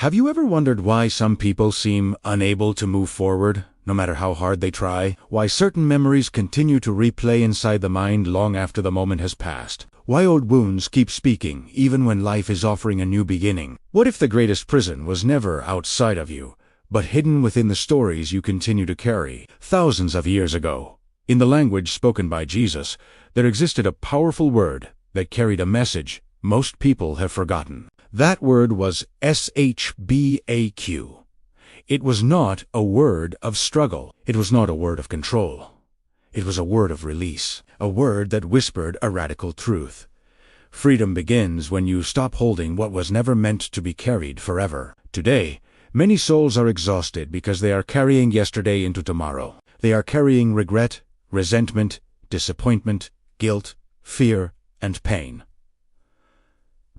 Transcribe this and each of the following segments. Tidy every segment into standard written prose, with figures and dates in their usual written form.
Have you ever wondered why some people seem unable to move forward, no matter how hard they try? Why certain memories continue to replay inside the mind long after the moment has passed? Why old wounds keep speaking, even when life is offering a new beginning? What if the greatest prison was never outside of you, but hidden within the stories you continue to carry? Thousands of years ago, in the language spoken by Jesus, there existed a powerful word that carried a message most people have forgotten. That word was SHBAQ. It was not a word of struggle. It was not a word of control. It was a word of release, a word that whispered a radical truth. Freedom begins when you stop holding what was never meant to be carried forever. Today, many souls are exhausted because they are carrying yesterday into tomorrow. They are carrying regret, resentment, disappointment, guilt, fear, and pain.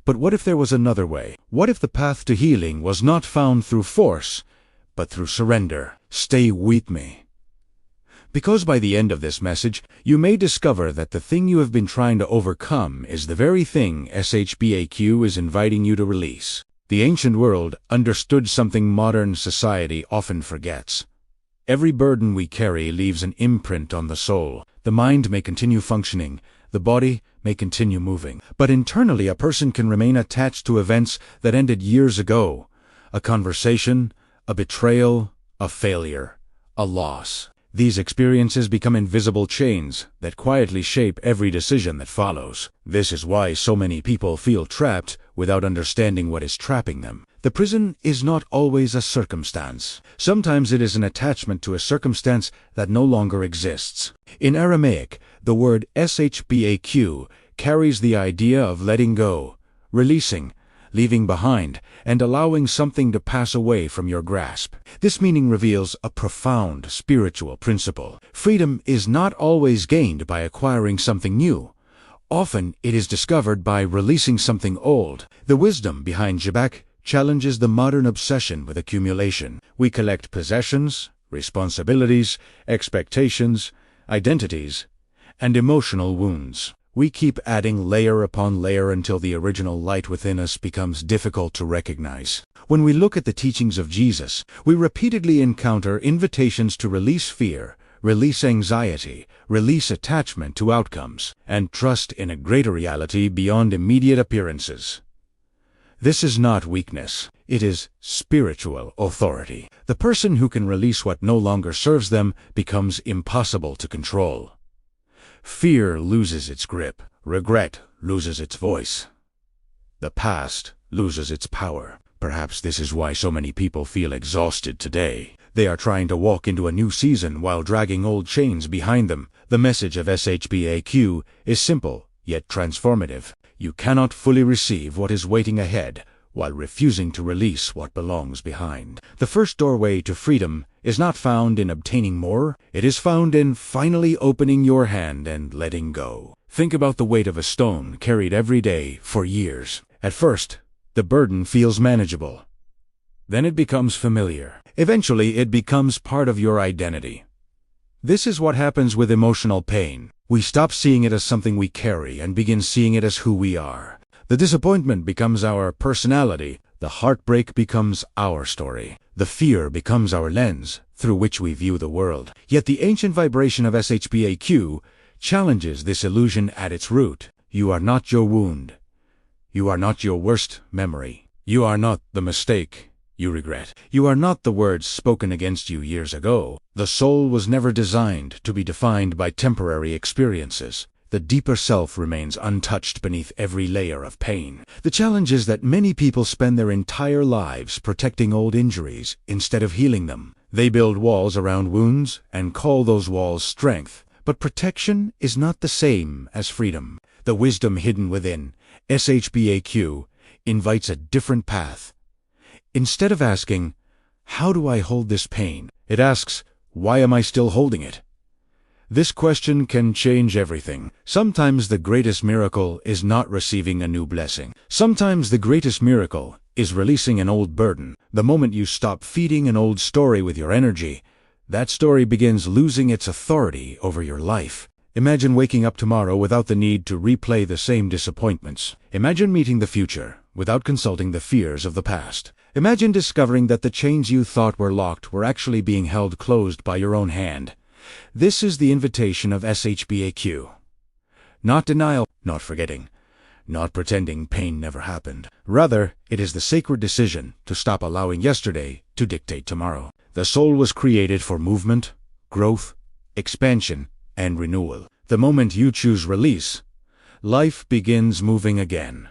But what if there was another way? What if the path to healing was not found through force, but through surrender? Stay with me. Because by the end of this message, you may discover that the thing you have been trying to overcome is the very thing SHBAQ is inviting you to release. The ancient world understood something modern society often forgets. Every burden we carry leaves an imprint on the soul. The mind may continue functioning, the body may continue moving, but internally a person can remain attached to events that ended years ago. A conversation, a betrayal, a failure, a loss. These experiences become invisible chains that quietly shape every decision that follows. This is why so many people feel trapped without understanding what is trapping them. The prison is not always a circumstance. Sometimes it is an attachment to a circumstance that no longer exists. In Aramaic, the word SHBAQ carries the idea of letting go, releasing, leaving behind, and allowing something to pass away from your grasp. This meaning reveals a profound spiritual principle. Freedom is not always gained by acquiring something new. Often it is discovered by releasing something old. The wisdom behind SHBAQ challenges the modern obsession with accumulation. We collect possessions, responsibilities, expectations, identities, and emotional wounds. We keep adding layer upon layer until the original light within us becomes difficult to recognize. When we look at the teachings of Jesus, we repeatedly encounter invitations to release fear, release anxiety, release attachment to outcomes, and trust in a greater reality beyond immediate appearances. This is not weakness. It is spiritual authority. The person who can release what no longer serves them becomes impossible to control. Fear loses its grip. Regret loses its voice. The past loses its power. Perhaps this is why so many people feel exhausted today. They are trying to walk into a new season while dragging old chains behind them. The message of SHBAQ is simple, yet transformative. You cannot fully receive what is waiting ahead while refusing to release what belongs behind. The first doorway to freedom is not found in obtaining more. It is found in finally opening your hand and letting go. Think about the weight of a stone carried every day for years. At first, the burden feels manageable. Then it becomes familiar. Eventually, it becomes part of your identity. This is what happens with emotional pain. We stop seeing it as something we carry and begin seeing it as who we are. The disappointment becomes our personality. The heartbreak becomes our story. The fear becomes our lens through which we view the world. Yet the ancient vibration of SHBAQ challenges this illusion at its root. You are not your wound. You are not your worst memory. You are not the mistake you regret. You are not the words spoken against you years ago. The soul was never designed to be defined by temporary experiences. The deeper self remains untouched beneath every layer of pain. The challenge is that many people spend their entire lives protecting old injuries instead of healing them. They build walls around wounds and call those walls strength. But protection is not the same as freedom. The wisdom hidden within SHBAQ invites a different path. Instead of asking, "How do I hold this pain?" it asks, "Why am I still holding it?" This question can change everything. Sometimes the greatest miracle is not receiving a new blessing. Sometimes the greatest miracle is releasing an old burden. The moment you stop feeding an old story with your energy, that story begins losing its authority over your life. Imagine waking up tomorrow without the need to replay the same disappointments. Imagine meeting the future without consulting the fears of the past. Imagine discovering that the chains you thought were locked were actually being held closed by your own hand. This is the invitation of SHBAQ. Not denial, not forgetting, not pretending pain never happened. Rather, it is the sacred decision to stop allowing yesterday to dictate tomorrow. The soul was created for movement, growth, expansion, and renewal. The moment you choose release, life begins moving again.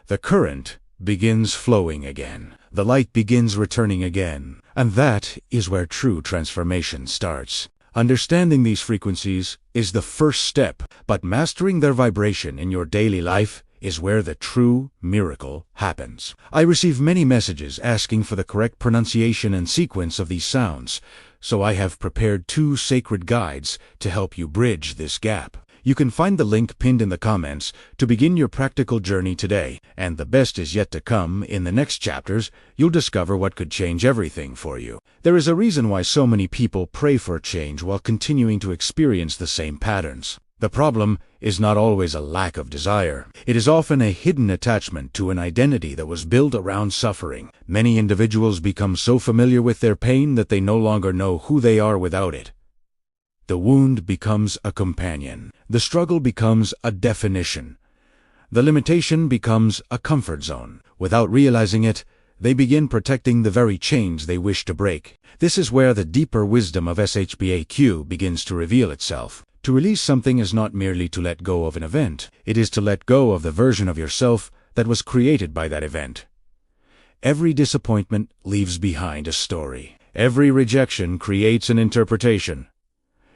The current begins flowing again. The light begins returning again. And that is where true transformation starts. Understanding these frequencies is the first step, but mastering their vibration in your daily life is where the true miracle happens. I receive many messages asking for the correct pronunciation and sequence of these sounds, so I have prepared 2 sacred guides to help you bridge this gap. You can find the link pinned in the comments to begin your practical journey today, and the best is yet to come. In the next chapters, you'll discover what could change everything for you. There is a reason why so many people pray for change while continuing to experience the same patterns. The problem is not always a lack of desire. It is often a hidden attachment to an identity that was built around suffering. Many individuals become so familiar with their pain that they no longer know who they are without it. The wound becomes a companion. The struggle becomes a definition. The limitation becomes a comfort zone. Without realizing it, they begin protecting the very chains they wish to break. This is where the deeper wisdom of SHBAQ begins to reveal itself. To release something is not merely to let go of an event. It is to let go of the version of yourself that was created by that event. Every disappointment leaves behind a story. Every rejection creates an interpretation.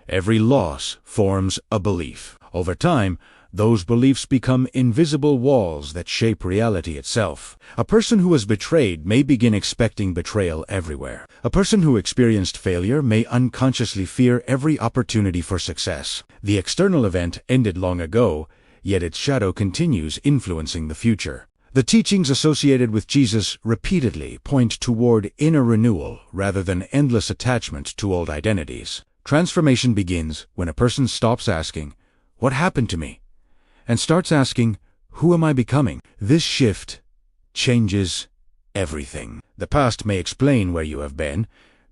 Every loss forms a belief. Over time, those beliefs become invisible walls that shape reality itself. A person who was betrayed may begin expecting betrayal everywhere. A person who experienced failure may unconsciously fear every opportunity for success. The external event ended long ago, yet its shadow continues influencing the future. The teachings associated with Jesus repeatedly point toward inner renewal rather than endless attachment to old identities. Transformation begins when a person stops asking, "What happened to me?" and starts asking, "Who am I becoming?" This shift changes everything. The past may explain where you have been,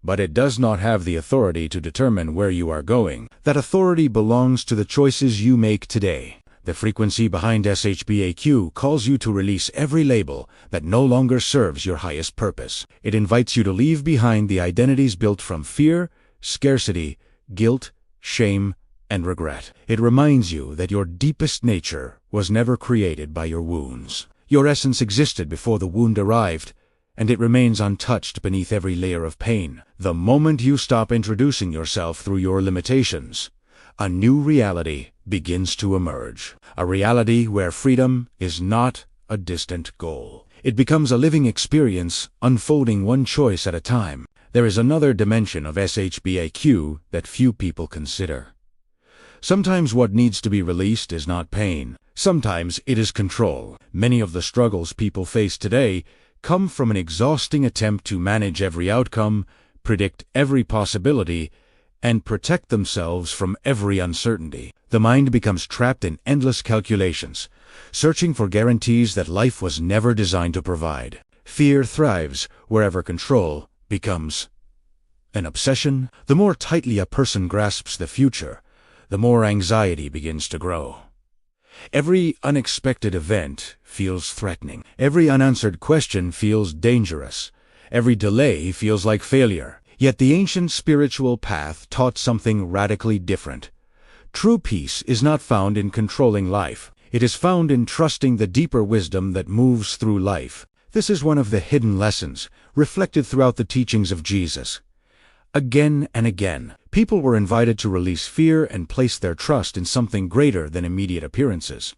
but it does not have the authority to determine where you are going. That authority belongs to the choices you make today. The frequency behind SHBAQ calls you to release every label that no longer serves your highest purpose. It invites you to leave behind the identities built from fear, scarcity, guilt, shame, and regret. It reminds you that your deepest nature was never created by your wounds. Your essence existed before the wound arrived, and it remains untouched beneath every layer of pain. The moment you stop introducing yourself through your limitations, a new reality begins to emerge. A reality where freedom is not a distant goal. It becomes a living experience, unfolding one choice at a time. There is another dimension of SHBAQ that few people consider. Sometimes what needs to be released is not pain. Sometimes it is control. Many of the struggles people face today come from an exhausting attempt to manage every outcome, predict every possibility, and protect themselves from every uncertainty. The mind becomes trapped in endless calculations, searching for guarantees that life was never designed to provide. Fear thrives wherever control becomes an obsession. The more tightly a person grasps the future, the more anxiety begins to grow. Every unexpected event feels threatening. Every unanswered question feels dangerous. Every delay feels like failure. Yet the ancient spiritual path taught something radically different. True peace is not found in controlling life. It is found in trusting the deeper wisdom that moves through life. This is one of the hidden lessons reflected throughout the teachings of Jesus. Again and again, people were invited to release fear and place their trust in something greater than immediate appearances.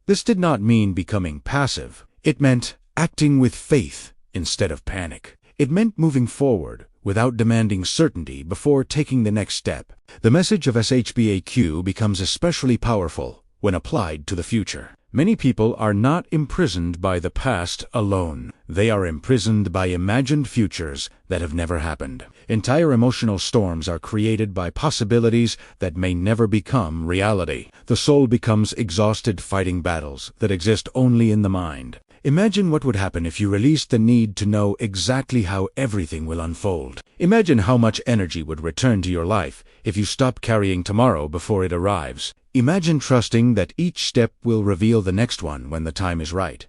This did not mean becoming passive. It meant acting with faith instead of panic. It meant moving forward without demanding certainty before taking the next step. The message of SHBAQ becomes especially powerful when applied to the future. Many people are not imprisoned by the past alone. They are imprisoned by imagined futures that have never happened. Entire emotional storms are created by possibilities that may never become reality. The soul becomes exhausted fighting battles that exist only in the mind. Imagine what would happen if you released the need to know exactly how everything will unfold. Imagine how much energy would return to your life if you stopped carrying tomorrow before it arrives. Imagine trusting that each step will reveal the next one when the time is right.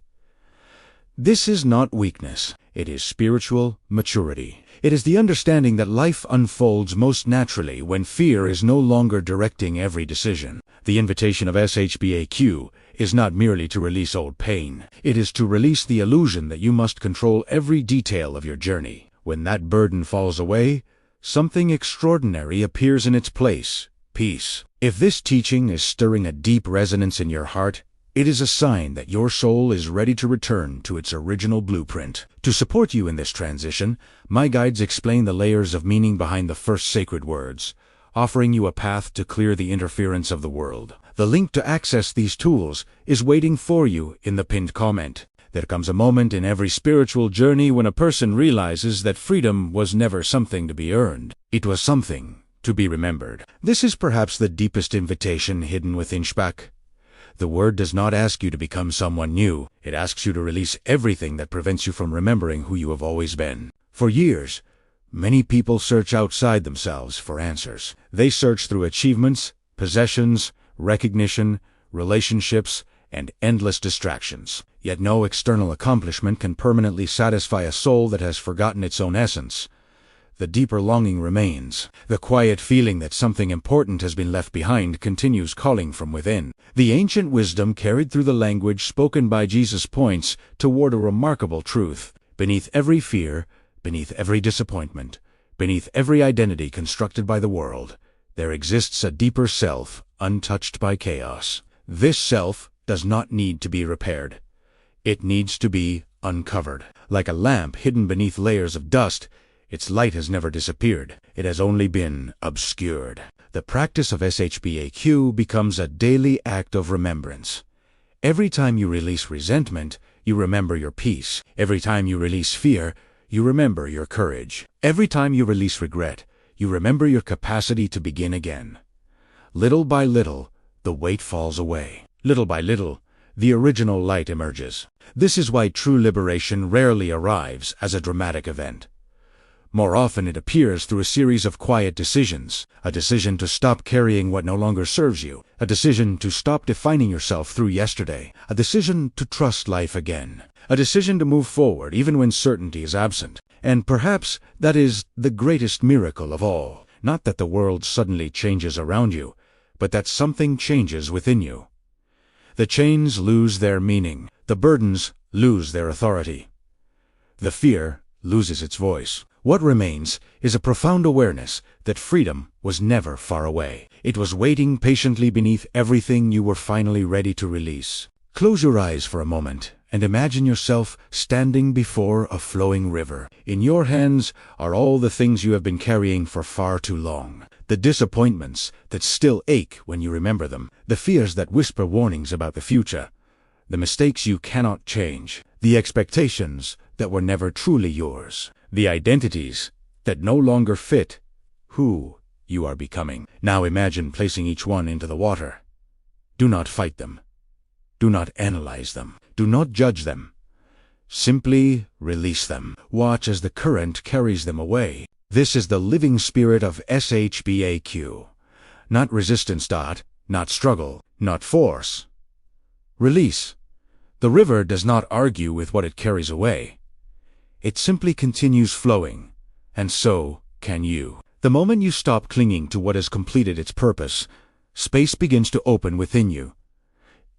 This is not weakness. It is spiritual maturity. It is the understanding that life unfolds most naturally when fear is no longer directing every decision. The invitation of SHBAQ is not merely to release old pain. It is to release the illusion that you must control every detail of your journey. When that burden falls away, something extraordinary appears in its place: peace. If this teaching is stirring a deep resonance in your heart, it is a sign that your soul is ready to return to its original blueprint. To support you in this transition, my guides explain the layers of meaning behind the first sacred words, offering you a path to clear the interference of the world. The link to access these tools is waiting for you in the pinned comment. There comes a moment in every spiritual journey when a person realizes that freedom was never something to be earned. It was something to be remembered. This is perhaps the deepest invitation hidden within SHBAQ. The word does not ask you to become someone new. It asks you to release everything that prevents you from remembering who you have always been. For years, many people search outside themselves for answers. They search through achievements, possessions, recognition, relationships, and endless distractions. Yet no external accomplishment can permanently satisfy a soul that has forgotten its own essence. The deeper longing remains. The quiet feeling that something important has been left behind continues calling from within. The ancient wisdom carried through the language spoken by Jesus points toward a remarkable truth. Beneath every fear, beneath every disappointment, beneath every identity constructed by the world, there exists a deeper self, untouched by chaos. This self does not need to be repaired. It needs to be uncovered. Like a lamp hidden beneath layers of dust, its light has never disappeared. It has only been obscured. The practice of SHBAQ becomes a daily act of remembrance. Every time you release resentment, you remember your peace. Every time you release fear, you remember your courage. Every time you release regret, you remember your capacity to begin again. Little by little, the weight falls away. Little by little, the original light emerges. This is why true liberation rarely arrives as a dramatic event. More often it appears through a series of quiet decisions. A decision to stop carrying what no longer serves you. A decision to stop defining yourself through yesterday. A decision to trust life again. A decision to move forward even when certainty is absent. And perhaps that is the greatest miracle of all. Not that the world suddenly changes around you, but that something changes within you. The chains lose their meaning. The burdens lose their authority. The fear loses its voice. What remains is a profound awareness that freedom was never far away. It was waiting patiently beneath everything you were finally ready to release. Close your eyes for a moment and imagine yourself standing before a flowing river. In your hands are all the things you have been carrying for far too long. The disappointments that still ache when you remember them. The fears that whisper warnings about the future. The mistakes you cannot change. The expectations that were never truly yours. The identities that no longer fit who you are becoming. Now imagine placing each one into the water. Do not fight them. Do not analyze them. Do not judge them. Simply release them. Watch as the current carries them away. This is the living spirit of SHBAQ. Not resistance. Not struggle. Not force. Release. The river does not argue with what it carries away. It simply continues flowing, and so can you. The moment you stop clinging to what has completed its purpose, space begins to open within you.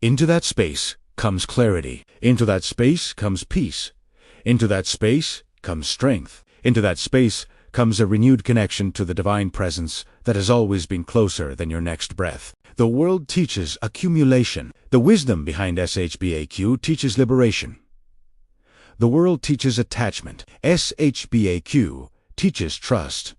Into that space comes clarity. Into that space comes peace. Into that space comes strength. Into that space comes a renewed connection to the divine presence that has always been closer than your next breath. The world teaches accumulation. The wisdom behind SHBAQ teaches liberation. The world teaches attachment. SHBAQ teaches trust.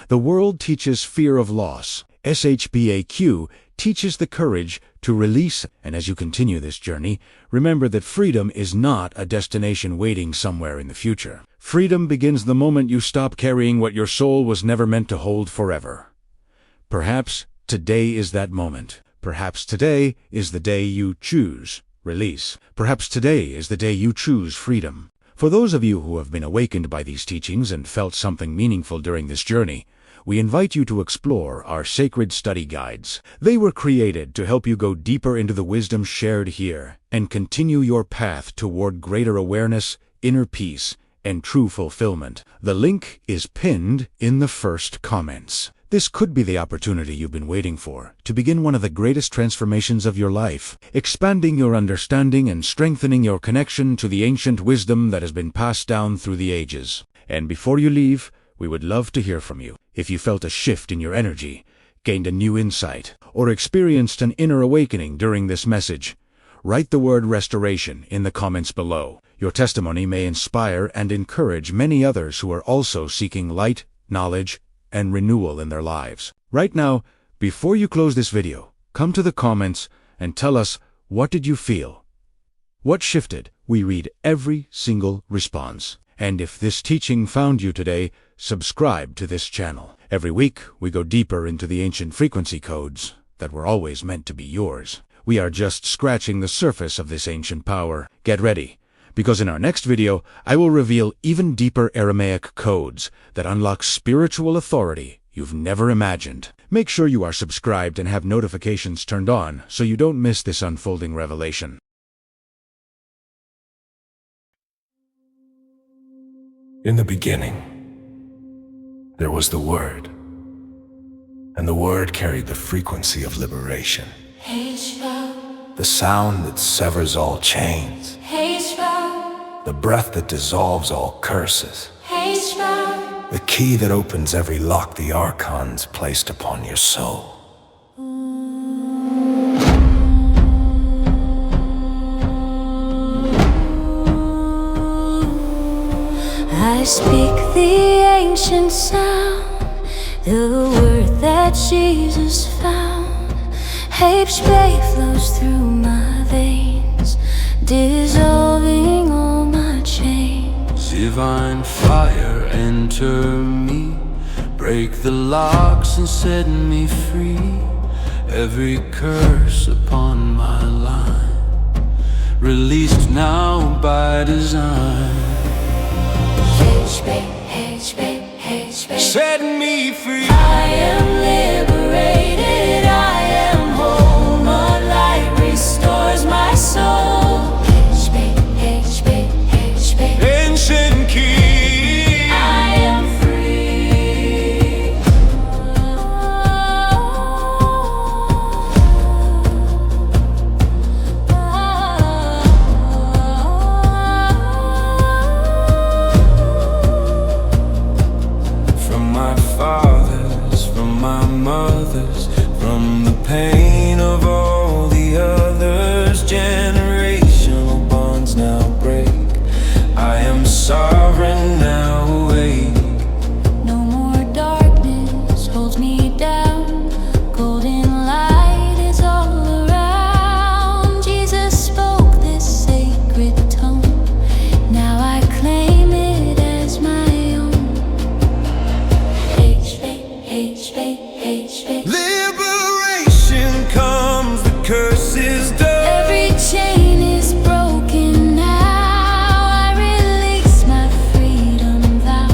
The world teaches fear of loss. SHBAQ teaches the courage to release. And as you continue this journey, remember that freedom is not a destination waiting somewhere in the future. Freedom begins the moment you stop carrying what your soul was never meant to hold forever. Perhaps today is that moment. Perhaps today is the day you choose release. Perhaps today is the day you choose freedom. For those of you who have been awakened by these teachings and felt something meaningful during this journey, we invite you to explore our sacred study guides. They were created to help you go deeper into the wisdom shared here and continue your path toward greater awareness, inner peace, and true fulfillment. The link is pinned in the first comments. This could be the opportunity you've been waiting for, to begin one of the greatest transformations of your life, expanding your understanding and strengthening your connection to the ancient wisdom that has been passed down through the ages. And before you leave, we would love to hear from you. If you felt a shift in your energy, gained a new insight, or experienced an inner awakening during this message, write the word restoration in the comments below. Your testimony may inspire and encourage many others who are also seeking light, knowledge, and renewal in their lives. Right now, before you close this video, come to the comments and tell us, what did you feel? What shifted? We read every single response. And if this teaching found you today, subscribe to this channel. Every week, we go deeper into the ancient frequency codes that were always meant to be yours. We are just scratching the surface of this ancient power. Get ready, because in our next video, I will reveal even deeper Aramaic codes that unlock spiritual authority you've never imagined. Make sure you are subscribed and have notifications turned on so you don't miss this unfolding revelation. In the beginning, there was the Word, and the Word carried the frequency of liberation. SHBAQ. The sound that severs all chains. SHBAQ. The breath that dissolves all curses. SHBAQ. The key that opens every lock the archons placed upon your soul. I speak the ancient sound, the word that Jesus found. SHBAQ flows through my veins, dissolving all my chains. Divine fire enter me, break the locks and set me free. Every curse upon my line, released now by design. SHBAQ. Set me free. I am liberated, I am whole. Mud light restores my soul. SHBAQ. Ancient key. I am free. From my fathers, from my mothers, from the pain of all the others, generational bonds now break. I am sovereign now awake. No more darkness holds me down. Golden light is all around. Jesus spoke this sacred tone. Now I claim it as my own. SHBAQ. Liberation comes, the curse is done. Every chain is broken now. I release my freedom vow.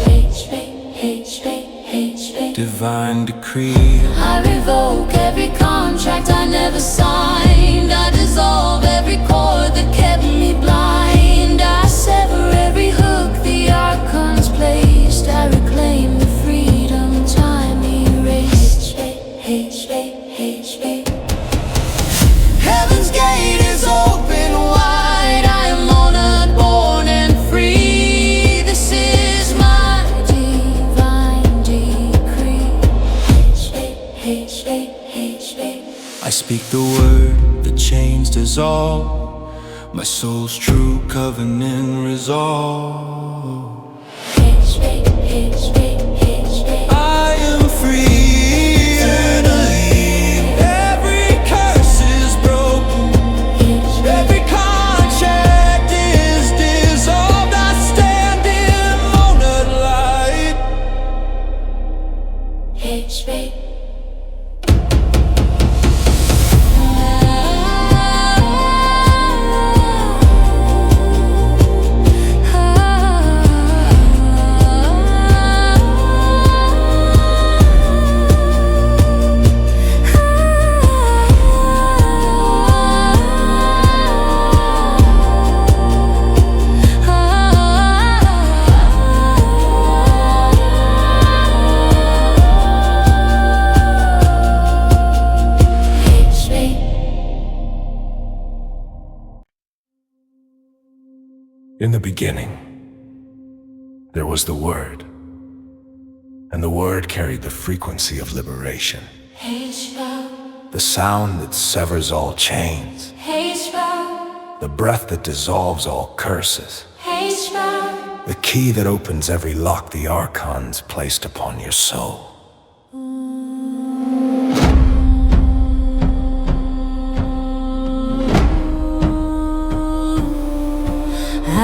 SHBAQ. Divine decree. I revoke every contract I never signed. I dissolve every cord that kept me blind. I sever every hook the archons placed. I reclaim the freedom time erased. SHBAQ. Heaven's gate is open wide. I am honored, born and free. This is my divine decree. SHBAQ. I speak the word, the chains dissolve. My soul's true covenant resolve. SHBAQ. I am free eternally. Every curse is broken. Every contract is dissolved. I stand in honored light. SHBAQ. In the beginning, there was the Word, and the Word carried the frequency of liberation. SHBAQ, The sound that severs all chains, SHBAQ, the breath that dissolves all curses, SHBAQ. the key that opens every lock the archons placed upon your soul.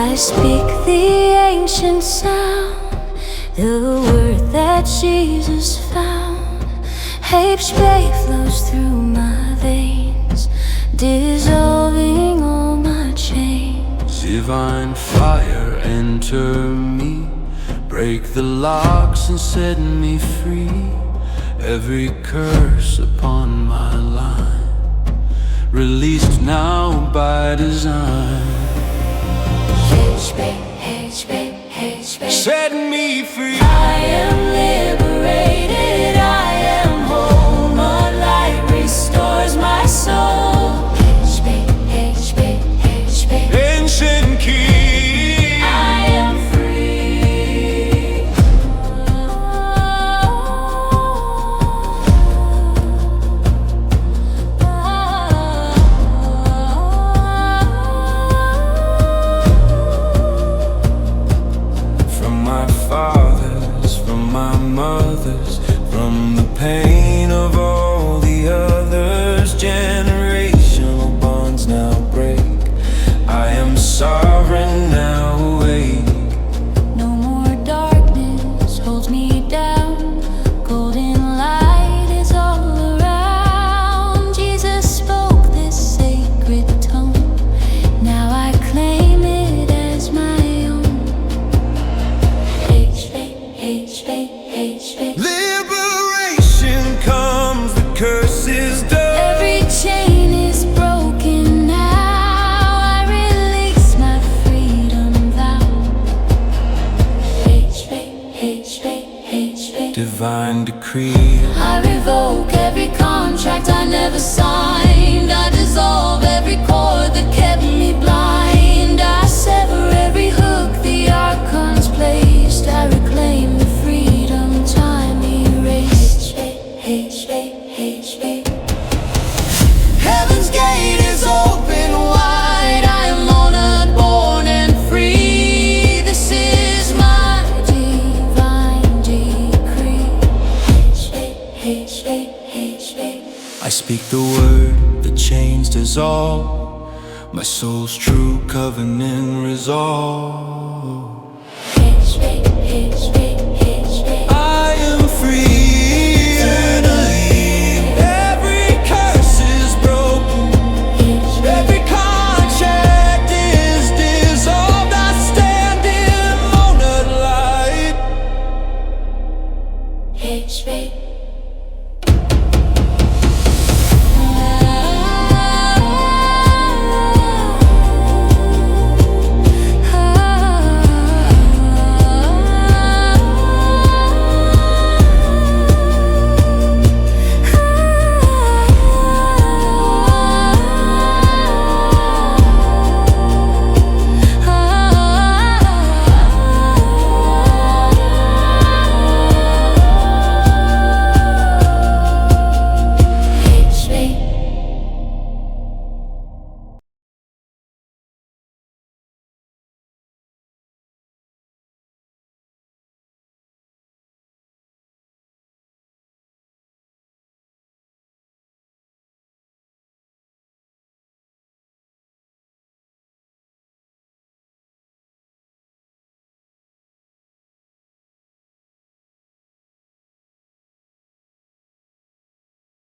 I speak the ancient sound, the word that Jesus found. SHBAQ flows through my veins, dissolving all my chains. Divine fire enter me, break the locks and set me free. Every curse upon my line, released now by design. SHBAQ, SHBAQ, SHBAQ. Set me free. I am liberated, I am whole. Mud light restores my soul. SHBAQ, SHBAQ, SHBAQ. Ancient key. I am free. From my fathers, from my mothers, from the pain of all the others, generational bonds now break. I am sovereign now awake. No more darkness holds me down. Golden light is all around. Jesus spoke this sacred tone. Now I claim it as my own. SHBAQ, SHBAQ, SHBAQ. Liberation comes, the curse is done. Every chain is broken now. I release my freedom vow. SHBAQ, SHBAQ, SHBAQ. Divine decree. I revoke every contract I never signed. I dissolve every cord that kept me blind. I sever every hook the archons placed. I reclaim the freedom time erased. SHBAQ, SHBAQ. Heaven's gate is open wide. I am honored, born and free. This is my divine decree. SHBAQ, SHBAQ. I speak the word, the chains dissolve. My soul's true covenant resolve.